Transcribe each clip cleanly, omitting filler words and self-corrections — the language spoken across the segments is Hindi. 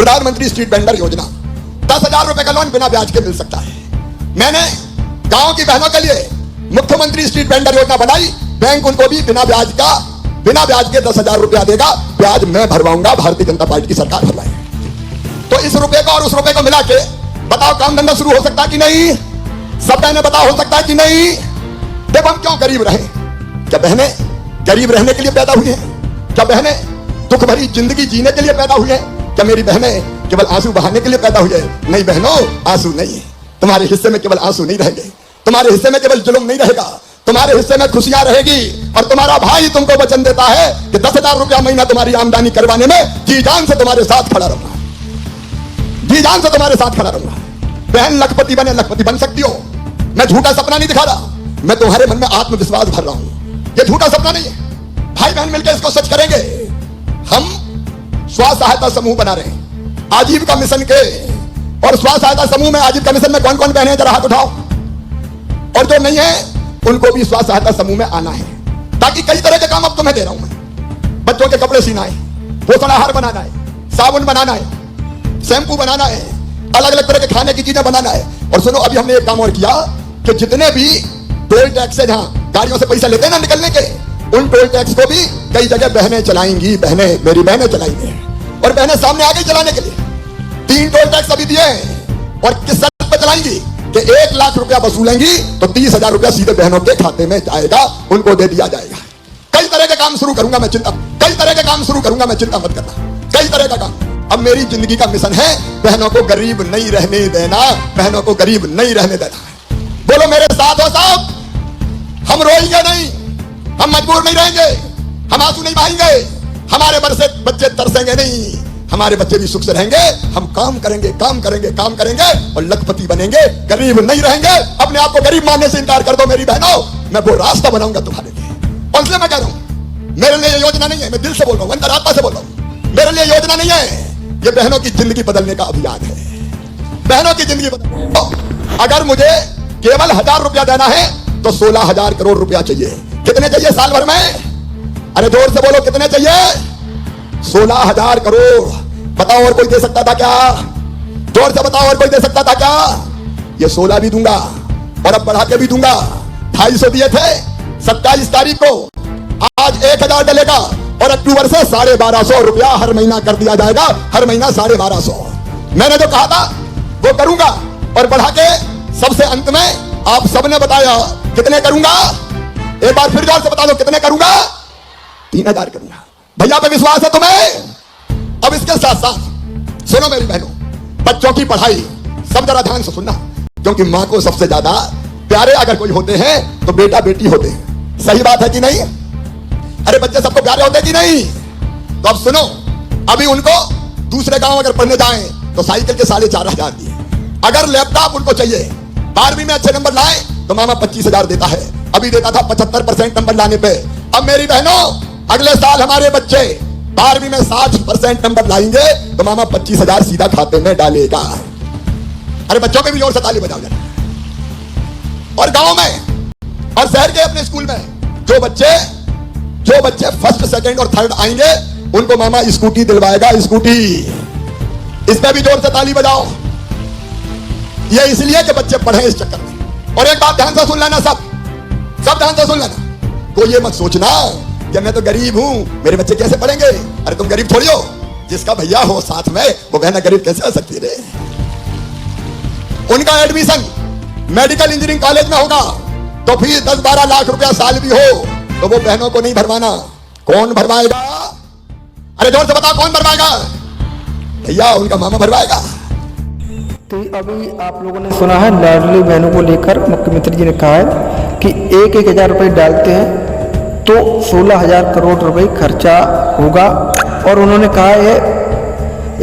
प्रधानमंत्री स्ट्रीट वेंडर योजना, 10,000 रुपए का लोन बिना ब्याज के मिल सकता है। मैंने गांव की बहनों के लिए मुख्यमंत्री स्ट्रीट वेंडर योजना बनाई। बैंक उनको भी बिना ब्याज के 10,000 रुपया देगा। ब्याज मैं भरवाऊंगा, भारतीय जनता पार्टी की सरकार भरवाएगी। तो इस रुपए को और उस रुपए को मिला के बताओ काम धंधा शुरू हो सकता है कि नहीं? सब बहने बताओ हो सकता है कि नहीं? देखो हम क्यों गरीब रहे? क्या बहने गरीब रहने के लिए पैदा हुई हैं? क्या बहने दुख भरी जिंदगी जीने के लिए पैदा हुई हैं? क्या मेरी बहनें केवल आंसू बहाने के लिए पैदा हुई है? नहीं बहनों, आंसू नहीं है। तुम्हारे हिस्से में केवल आंसू नहीं रहेंगे, तुम्हारे हिस्से में केवल जुल्म नहीं रहेगा, तुम्हारे हिस्से में खुशियां रहेगी। और तुम्हारा भाई तुमको वचन देता है कि 10,000 रुपया महीना तुम्हारी आमदनी करवाने में जी जान से तुम्हारे साथ खड़ा रहूंगा, जी जान से तुम्हारे साथ खड़ा रहूंगा। बहन लखपति बने, लखपति बन सकती हो। मैं झूठा सपना नहीं दिखा रहा, मैं तुम्हारे मन में आत्मविश्वास भर रहा हूं। ये झूठा सपना नहीं है। भाई बहन मिलकर इसको सच करेंगे। हम स्व सहायता समूह बना रहे हैं आजीविका मिशन के, और स्व सहायता समूह में आजीविका मिशन में कौन कौन बहने हैं जरा हाथ उठाओ। और जो नहीं है उनको भी स्व सहायता समूह में आना है, ताकि कई तरह के काम अब तुम्हें दे रहा हूं मैं। बच्चों के कपड़े सीना है, पोषण आहार बनाना है, साबुन बनाना है, शैम्पू बनाना है, अलग अलग तरह के खाने की चीजें बनाना है। और सुनो, अभी हमने एक काम और किया कि जितने भी टोल टैक्स है, जहां गाड़ियों से पैसा लेते हैं ना निकलने के, उन टोल टैक्स को भी कई जगह बहनें चलाएंगी। बहनें, मेरी बहनें चलाएंगी। और बहनें सामने आ गई चलाने के लिए। 3 टोल टैक्स अभी दिए हैं। और किस शर्त पर चलाएंगी कि 1 लाख रुपया वसूलेंगी तो 30,000 रुपया सीधे बहनों के खाते में जाएगा, उनको दे दिया जाएगा। कई तरह के काम शुरू करूंगा मैं, चिंता मत करना। कई तरह का काम। अब मेरी जिंदगी का मिशन है बहनों को गरीब नहीं रहने देना, बहनों को गरीब नहीं रहने देना। बोलो मेरे साथ हो साहब। हम रोएंगे नहीं, हम मजबूर नहीं रहेंगे, हम आंसू नहीं बहाएंगे, हमारे बच्चे तरसेंगे नहीं, हमारे बच्चे भी सुख से रहेंगे। हम काम करेंगे और लखपति बनेंगे, गरीब नहीं रहेंगे। अपने आप को गरीब मानने से इनकार कर दो मेरी बहनों, मैं वो रास्ता बनाऊंगा तुम्हारे लिए। और इसलिए मैं कह रहा हूं, मेरे लिए योजना नहीं है, मैं दिल से बोल रहा हूं, अंतरात्मा से बोल रहा हूं। मेरे लिए योजना नहीं है, ये बहनों की जिंदगी बदलने का अभियान है। बहनों की जिंदगी बदलने। अगर मुझे केवल 1,000 रुपया देना है तो 16,000 करोड़ रुपया चाहिए। कितने चाहिए साल भर में? अरे जोर से बोलो, कितने चाहिए? 16,000 करोड़। बताओ और कोई दे सकता था क्या? जोर से बताओ, और कोई दे सकता था क्या? ये 16 भी दूंगा और अब बढ़ा के भी दूंगा। 250 दिए थे 27 तारीख को, आज 1,000 डलेगा और अक्टूबर से 1250 रुपया हर महीना कर दिया जाएगा। हर महीना 1250। मैंने जो कहा था वो करूंगा, और बढ़ा के सबसे अंत में आप सबने बताया कितने करूंगा। एक बार फिर जोर से बता दो, कितने करूंगा? 3,000 करूंगा। भैया पे विश्वास है तुम्हें? अब इसके साथ साथ सुनो मेरी बहनों, बच्चों की पढ़ाई सब जरा ध्यान से सुनना, क्योंकि मां को सबसे ज्यादा प्यारे अगर कोई होते हैं तो बेटा बेटी होते हैं। सही बात है कि नहीं? अरे बच्चे सबको प्यारे होते कि नहीं? तो अब सुनो, अभी उनको दूसरे गांव अगर पढ़ने जाएं तो साइकिल के 4,500 दिए। अगर लैपटॉप उनको चाहिए, 12वीं में अच्छे नंबर लाए तो मामा 25,000 देता है। अभी देता था 75% नंबर लाने पे। अब मेरी बहनों, अगले साल हमारे बच्चे 12वीं में 60% नंबर लाएंगे तो मामा 25,000 सीधा खाते में डालेगा। अरे बच्चों पे भी जोर से ताली बजाओ जरा। और गांव में और शहर के अपने स्कूल में जो बच्चे फर्स्ट, सेकंड और थर्ड आएंगे उनको मामा स्कूटी दिलवाएगा। स्कूटी, इस पे भी जोर से ताली बजाओ। ये इसलिए कि बच्चे पढ़े इस चक्कर में। और एक बात ध्यान से सुन लेना, सब ध्यान से सुन लेना। कोई ये मत सोचना कि मैं तो गरीब हूं, मेरे बच्चे कैसे पढ़ेंगे। अरे तुम गरीब थोड़ी हो, जिसका भैया हो साथ में वो बहना गरीब कैसे हो सकती है? उनका एडमिशन मेडिकल इंजीनियरिंग कॉलेज में होगा तो फीस 10-12 लाख रुपया साल भी हो तो वो बहनों को नहीं भरवाना। कौन भरवाएगा? अरे जोर से बताओ, कौन भरवाएगा? भैया, उनका मामा भरवाएगा। तो अभी आप लोगों ने सुना है लाडली बहनों को लेकर मुख्यमंत्री जी ने कहा है कि 1,000 रुपये डालते हैं तो 16,000 करोड़ रुपए खर्चा होगा। और उन्होंने कहा है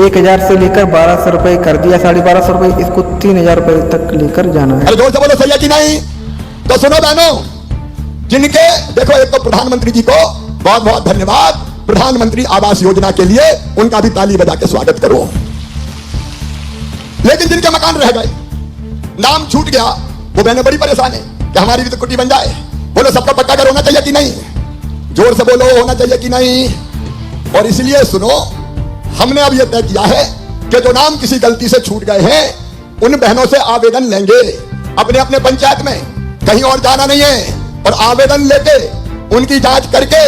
1,000 से लेकर 1,200 रुपये कर दिया, 1,250 रुपये, इसको 3,000 रुपये तक लेकर जाना है। अरे जोर से बोलो, सही है कि नहीं? तो सुनो बहनों, जिनके देखो, एक तो प्रधानमंत्री जी को बहुत बहुत धन्यवाद। प्रधानमंत्री आवास योजना के लिए उनका भी ताली बजा के स्वागत करो। लेकिन जिनके मकान रह गए, नाम छूट गया, वो बहनें बड़ी परेशान है कि हमारी भी तो कुटी बन जाए। बोलो, सबका पक्का घर होना चाहिए कि नहीं? जोर से बोलो, होना चाहिए कि नहीं? और इसलिए सुनो, हमने अब यह तय किया है कि जो नाम किसी गलती से छूट गए हैं उन बहनों से आवेदन लेंगे। अपने अपने पंचायत में, कहीं और जाना नहीं है, और आवेदन लेके उनकी जांच करके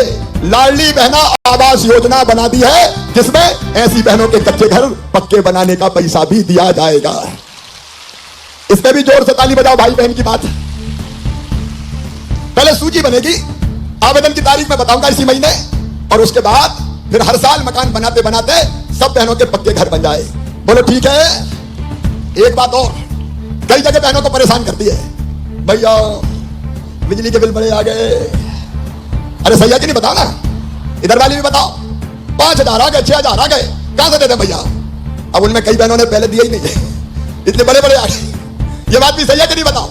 लाडली बहना आवास योजना बना दी है, जिसमें ऐसी बहनों के कच्चे घर पक्के बनाने का पैसा भी दिया जाएगा। इस पे भी जोर से ताली बजाओ भाई बहन की बात। पहले सूची बनेगी, आवेदन की तारीख में बताऊंगा इसी महीने, और उसके बाद फिर हर साल मकान बनाते बनाते सब बहनों के पक्के घर बन जाए। बोलो ठीक है। एक बात और कई जगह बहनों को परेशान करती है, भैया बिजली के बिल बड़े आ गए। अरे सैया जी नहीं बताओ ना, इधर वाली भी बताओ। 5,000 आ गए, 6,000 आ गए, कहां से देते भैया? अब उनमें कई बहनों ने पहले दिए ही नहीं है, इतने बड़े बड़े आ गए। ये बात भी सैया जी नहीं बताओ।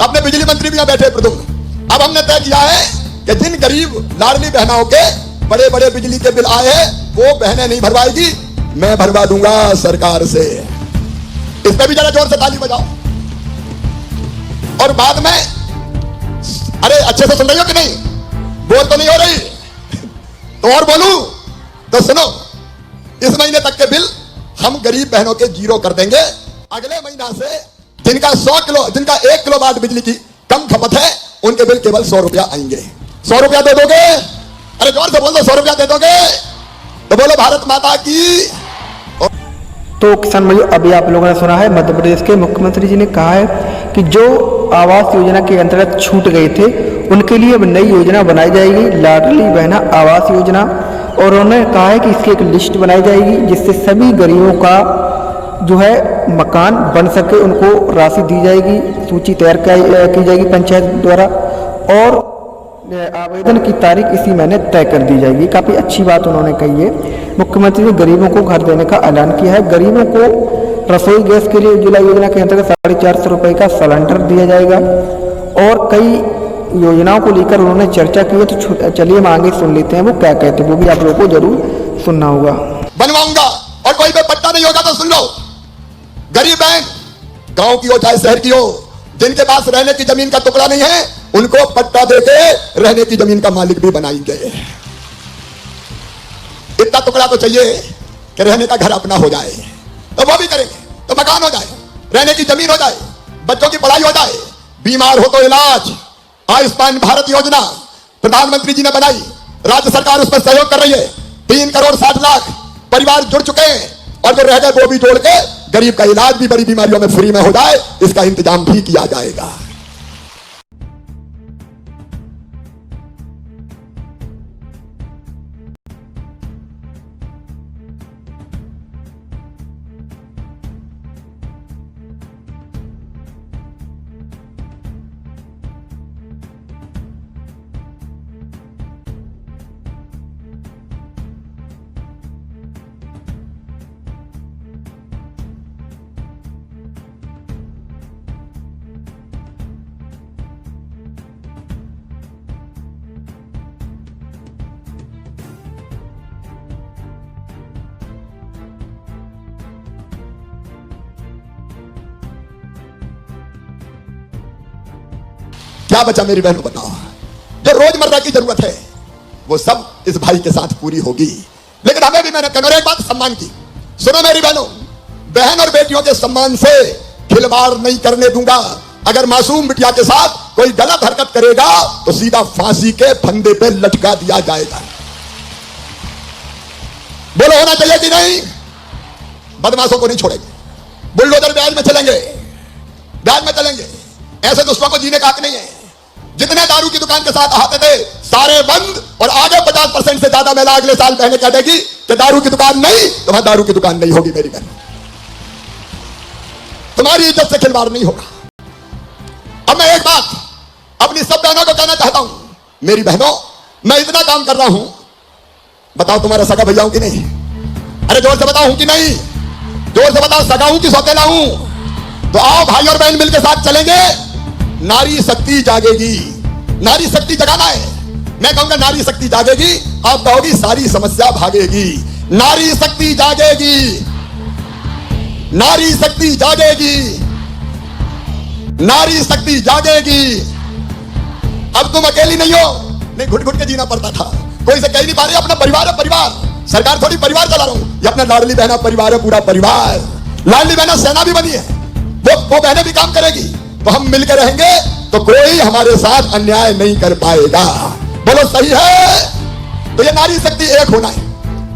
अपने बिजली मंत्री भी यहां बैठे प्रदुम्न। अब हमने तय किया है कि जिन गरीब लाडली बहनों के बड़े बड़े बिजली के बिल आए हैं वो बहनें नहीं भरवाएगी, मैं भरवा दूंगा सरकार से। इस पे भी जरा जोर से ताली बजाओ। और बाद में, अरे अच्छे से सुन रही हो कि नहीं? बोल तो नहीं हो रही? तो और बोलूं तो सुनो, इस महीने तक के बिल हम गरीब बहनों के 0 कर देंगे। अगले महीना से जिनका 1 किलोवाट बिजली की कम खपत है उनके बिल केवल 100 रुपया आएंगे। 100 रुपया दे दोगे? अरे जोर से बोल दो, 100 रुपया दे दोगे? तो बोलो भारत माता की। तो किसान भाइयों, अभी आप लोगों ने सुना है मध्य प्रदेश के मुख्यमंत्री जी ने कहा है कि जो आवास योजना के अंतर्गत छूट गए थे उनके लिए अब नई योजना बनाई जाएगी, लाडली बहना आवास योजना। और उन्होंने कहा है कि इसकी एक लिस्ट बनाई जाएगी जिससे सभी गरीबों का जो है मकान बन सके, उनको राशि दी जाएगी, सूची तैयार की जाएगी पंचायत द्वारा, और आवेदन की तारीख इसी महीने तय कर दी जाएगी। काफ़ी अच्छी बात उन्होंने कही है। मुख्यमंत्री ने गरीबों को घर देने का ऐलान किया है। गरीबों को रसोई गैस के लिए उज्ज्वला योजना के अंतर्गत 450 रुपये का सिलेंडर दिया जाएगा, और कई योजनाओं को लेकर उन्होंने चर्चा की है। तो चलिए हम आगे सुन लेते हैं वो क्या कहते हैं, वो भी आप लोगों को जरूर सुनना होगा। बनवाऊंगा, और कोई पे पट्टा नहीं होगा तो सुन लो, गरीब बहन गांव की हो चाहे शहर की हो, जिनके पास रहने की जमीन का टुकड़ा नहीं है उनको पट्टा देके रहने की जमीन का मालिक भी बनाएंगे। इतना टुकड़ा तो चाहिए कि रहने का घर अपना हो जाए, तो वो भी करेंगे। तो मकान हो जाए, रहने की जमीन हो जाए, बच्चों की पढ़ाई हो जाए, बीमार हो तो इलाज। आयुष्मान भारत योजना प्रधानमंत्री जी ने बनाई, राज्य सरकार उस पर सहयोग कर रही है। 3 करोड़ 60 लाख परिवार जुड़ चुके हैं, और जो रह गए वो भी जोड़ के गरीब का इलाज भी बड़ी बीमारियों में फ्री में हो जाए, इसका इंतजाम भी किया जाएगा। क्या बचा मेरी बहनों बताओ? जो रोजमर्रा की जरूरत है वो सब इस भाई के साथ पूरी होगी, लेकिन हमें भी मेहनत करना। एक बात सम्मान की सुनो मेरी बहनों, बहन और बेटियों के सम्मान से खिलवाड़ नहीं करने दूंगा। अगर मासूम बिटिया के साथ कोई गलत हरकत करेगा तो सीधा फांसी के फंदे पे लटका दिया जाएगा। बोलो होना चाहिए कि नहीं? बदमाशों को नहीं छोड़ेंगे, बुलडोजर ब्याज में चलेंगे, ब्याज में चलेंगे। ऐसे दुष्टों को जीने का हक नहीं है। जितने दारू की दुकान के साथ आते थे सारे बंद, और आगे 50% से ज्यादा महिला अगले साल पहले कह देगी कि दारू की दुकान नहीं, तो वहां दारू की दुकान नहीं होगी। मेरी बहन, तुम्हारी इज्जत से खिलवाड़ नहीं होगा। अब मैं एक बात अपनी सब बहनों को कहना चाहता हूं, मेरी बहनों, मैं इतना काम कर रहा हूं, बताओ तुम्हारा सगा भैया हूं कि नहीं? अरे जोर से बताओ हूं कि नहीं? जोर से बताओ, सगा हूं कि सौतेला हूं? तो आओ भाई और बहन मिलकर साथ चलेंगे, नारी शक्ति जागेगी। नारी शक्ति जगाना है। मैं कहूंगा नारी शक्ति जागेगी, आप कहोगी सारी समस्या भागेगी। नारी शक्ति जागेगी, नारी शक्ति जागेगी, नारी शक्ति जागेगी। अब तुम अकेली नहीं हो। नहीं, घुट घुट के जीना पड़ता था, कोई से कह नहीं पा रहे, अपना परिवार है परिवार। सरकार थोड़ी परिवार चला रहा हूं, ये अपना लाडली बहना परिवार है, पूरा परिवार। लाडली बहना सेना भी बनी है, वो बहनें भी काम करेगी, तो हम मिलकर रहेंगे तो कोई हमारे साथ अन्याय नहीं कर पाएगा। बोलो सही है? तो ये नारी शक्ति एक होना है,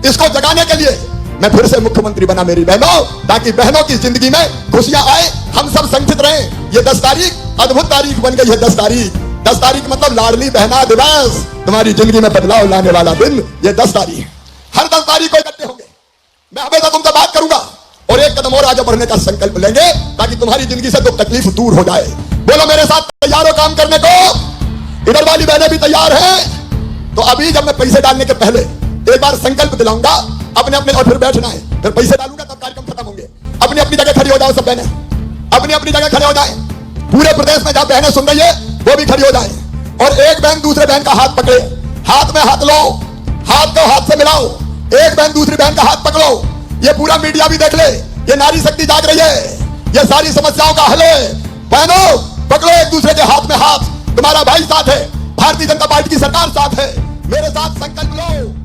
इसको जगाने के लिए मैं फिर से मुख्यमंत्री बना मेरी बहनों, ताकि बहनों की जिंदगी में खुशियां आए, हम सब संगठित रहें। ये 10 तारीख अद्भुत तारीख बन गई है। 10 तारीख, 10 तारीख मतलब लाडली बहना दिवस, तुम्हारी जिंदगी में बदलाव लाने वाला दिन ये 10 तारीख। हर 10 तारीख को इकट्ठे होंगे, मैं हमेशा तुमसे बात करूंगा और एक कदम और आगे बढ़ने का संकल्प लेंगे, ताकि तुम्हारी जिंदगी से दुख तकलीफ दूर हो जाए। बोलो मेरे साथ तैयार हो काम करने को? इधर वाली बहनें भी तैयार हैं? तो अभी जब मैं पैसे डालने के पहले एक बार संकल्प दिलाऊंगा अपने अपने, और फिर बैठना है, फिर पैसे डालूंगा तब कार्यक्रम खत्म होंगे। अपनी अपनी जगह खड़ी हो जाओ, सब बहनें अपनी अपनी जगह खड़े हो जाए। पूरे प्रदेश में जहां बहनें सुन रही है वो भी खड़ी हो जाए, और एक बहन दूसरे बहन का हाथ पकड़े, हाथ में हाथ लो, हाथ को हाथ से मिलाओ, एक बहन दूसरी बहन का हाथ पकड़ो। ये पूरा मीडिया भी देख ले, ये नारी शक्ति जाग रही है, ये सारी समस्याओं का हल है। बहनों पकड़ो एक दूसरे के हाथ में हाथ, तुम्हारा भाई साथ है, भारतीय जनता पार्टी की सरकार साथ है, मेरे साथ संकल्प लो।